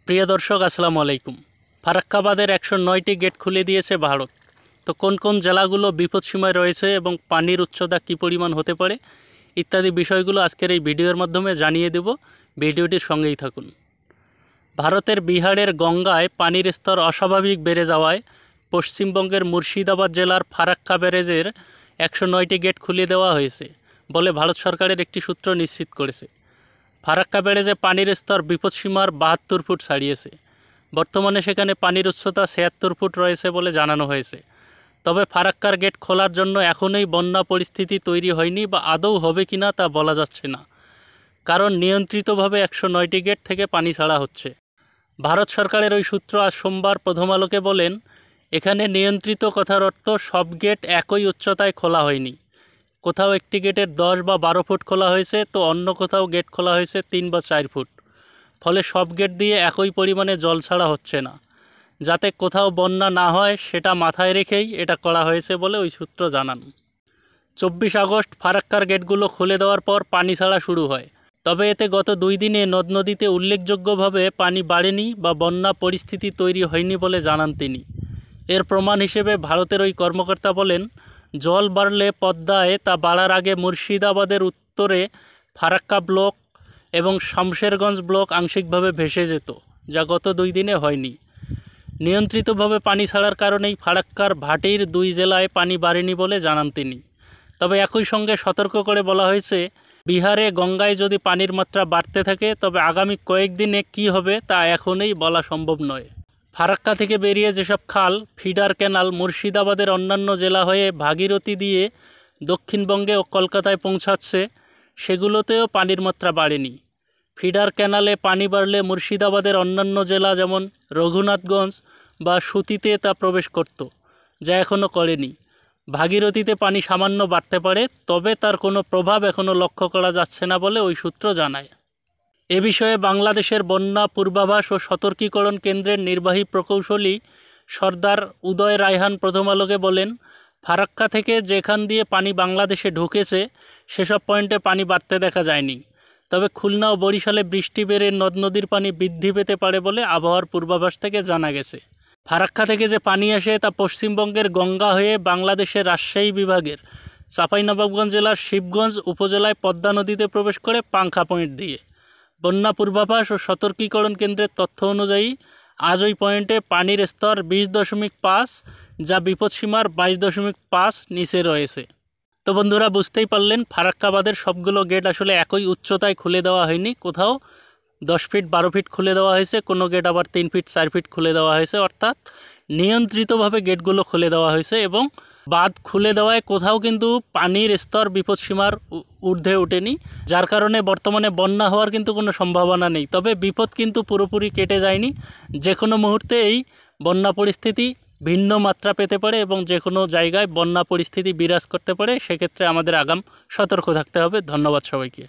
প্রিয় দর্শক আসসালামু আলাইকুম। ফারাক্কা বাঁধের ১০৯টি গেট খুলে দিয়েছে ভারত। তো কোন কোন জেলাগুলো বিপদসীমায় রয়েছে এবং পানির উচ্চতা কী পরিমাণ হতে পারে ইত্যাদি বিষয়গুলো আজকের এই ভিডিওর মাধ্যমে জানিয়ে দেব। ভিডিওটির সঙ্গেই থাকুন। ভারতের বিহারের গঙ্গায় পানির স্তর অস্বাভাবিক বেড়ে যাওয়ায় পশ্চিমবঙ্গের মুর্শিদাবাদ জেলার ফারাক্কা ব্যারেজের ১০৯টি গেট খুলে দেওয়া হয়েছে বলে ভারত সরকারের একটি সূত্র নিশ্চিত করেছে। ফারাক্কা ব্যারেজে পানির স্তর বিপদসীমার ৭২ ফুট ছাড়িয়েছে। বর্তমানে সেখানে পানির উচ্চতা ৭৬ ফুট রয়েছে বলে জানানো হয়েছে। তবে ফারাক্কার গেট খোলার জন্য এখনই বন্যা পরিস্থিতি তৈরি হয়নি বা আদৌ হবে কিনা তা বলা যাচ্ছে না, কারণ নিয়ন্ত্রিতভাবে ১০৯টি গেট থেকে পানি ছাড়া হচ্ছে। ভারত সরকারের ওই সূত্র আজ সোমবার প্রথম আলোকে বলেন, এখানে নিয়ন্ত্রিত কথার অর্থ সব গেট একই উচ্চতায় খোলা হয়নি। কোথাও একটি গেটের ১০ বা ১২ ফুট খোলা হয়েছে, তো অন্য কোথাও গেট খোলা হয়েছে ৩ বা ৪ ফুট। ফলে সব গেট দিয়ে একই পরিমাণে জল ছাড়া হচ্ছে না। যাতে কোথাও বন্যা না হয় সেটা মাথায় রেখেই এটা করা হয়েছে বলে ওই সূত্র জানান। ২৪ আগস্ট ফারাক্কার গেটগুলো খুলে দেওয়ার পর পানি ছাড়া শুরু হয়। তবে এতে গত ২ দিনে নদ নদীতে উল্লেখযোগ্যভাবে পানি বাড়েনি বা বন্যা পরিস্থিতি তৈরি হয়নি বলে জানান তিনি। এর প্রমাণ হিসেবে ভারতের ওই কর্মকর্তা বলেন, জল বাড়লে পদ্মায় তা বাড়ার আগে মুর্শিদাবাদের উত্তরে ফারাক্কা ব্লক এবং শামশেরগঞ্জ ব্লক আংশিকভাবে ভেসে যেত, যা গত ২ দিনে হয়নি। নিয়ন্ত্রিতভাবে পানি ছাড়ার কারণেই ফারাক্কার ভাটির ২ জেলায় পানি বাড়েনি বলে জানান তিনি। তবে একই সঙ্গে সতর্ক করে বলা হয়েছে, বিহারে গঙ্গায় যদি পানির মাত্রা বাড়তে থাকে তবে আগামী কয়েকদিনে কী হবে তা এখনই বলা সম্ভব নয়। ফারাক্কা থেকে বেরিয়ে যেসব খাল, ফিডার ক্যানাল মুর্শিদাবাদের অন্যান্য জেলা হয়ে ভাগীরথী দিয়ে দক্ষিণবঙ্গে ও কলকাতায় পৌঁছাচ্ছে, সেগুলোতেও পানির মাত্রা বাড়েনি। ফিডার ক্যানালে পানি বাড়লে মুর্শিদাবাদের অন্যান্য জেলা যেমন রঘুনাথগঞ্জ বা সুতিতে তা প্রবেশ করত, যা এখনও করেনি। ভাগীরথীতে পানি সামান্য বাড়তে পারে, তবে তার কোনো প্রভাব এখনও লক্ষ্য করা যাচ্ছে না বলে ওই সূত্র জানায়। এ বিষয়ে বাংলাদেশের বন্যা পূর্বাভাস ও সতর্কীকরণ কেন্দ্রের নির্বাহী প্রকৌশলী সর্দার উদয় রায়হান প্রথম আলোকে বলেন, ফারাক্কা থেকে যেখান দিয়ে পানি বাংলাদেশে ঢুকেছে সেসব পয়েন্টে পানি বাড়তে দেখা যায়নি। তবে খুলনা ও বরিশালে বৃষ্টি বেড়ে নদ নদীর পানি বৃদ্ধি পেতে পারে বলে আবহাওয়ার পূর্বাভাস থেকে জানা গেছে। ফারাক্কা থেকে যে পানি আসে তা পশ্চিমবঙ্গের গঙ্গা হয়ে বাংলাদেশের রাজশাহী বিভাগের চাঁপাইনবাবগঞ্জ জেলার শিবগঞ্জ উপজেলায় পদ্মা নদীতে প্রবেশ করে পাংখা পয়েন্ট দিয়ে। বন্যা পূর্বাভাস ও সতর্কীকরণ কেন্দ্রের তথ্য অনুযায়ী আজ ওই পয়েন্টে পানির স্তর ২০.৫, যা বিপদসীমার ২২.৫ নিচে রয়েছে। তো বন্ধুরা, বুঝতেই পারলেন ফারাক্কা বাঁধের সবগুলো গেট আসলে একই উচ্চতায় খুলে দেওয়া হয়নি। কোথাও ১০ ফিট ১২ ফিট খুলে দেওয়া হয়েছে, কোনো গেট আবার ৩ ফিট ৪ ফিট খুলে দেওয়া হয়েছে। অর্থাৎ নিয়ন্ত্রিতভাবে গেটগুলো খুলে দেওয়া হয়েছে এবং বাঁধ খুলে দেওয়ায় কোথাও কিন্তু পানির স্তর বিপদসীমার ঊর্ধ্বে ওঠেনি, যার কারণে বর্তমানে বন্যা হওয়ার কিন্তু কোনো সম্ভাবনা নেই। তবে বিপদ কিন্তু পুরোপুরি কেটে যায়নি। যে কোনো মুহূর্তে এই বন্যা পরিস্থিতি ভিন্ন মাত্রা পেতে পারে এবং যে কোনো জায়গায় বন্যা পরিস্থিতি বিরাজ করতে পারে। সেক্ষেত্রে আমাদের আগাম সতর্ক থাকতে হবে। ধন্যবাদ সবাইকে।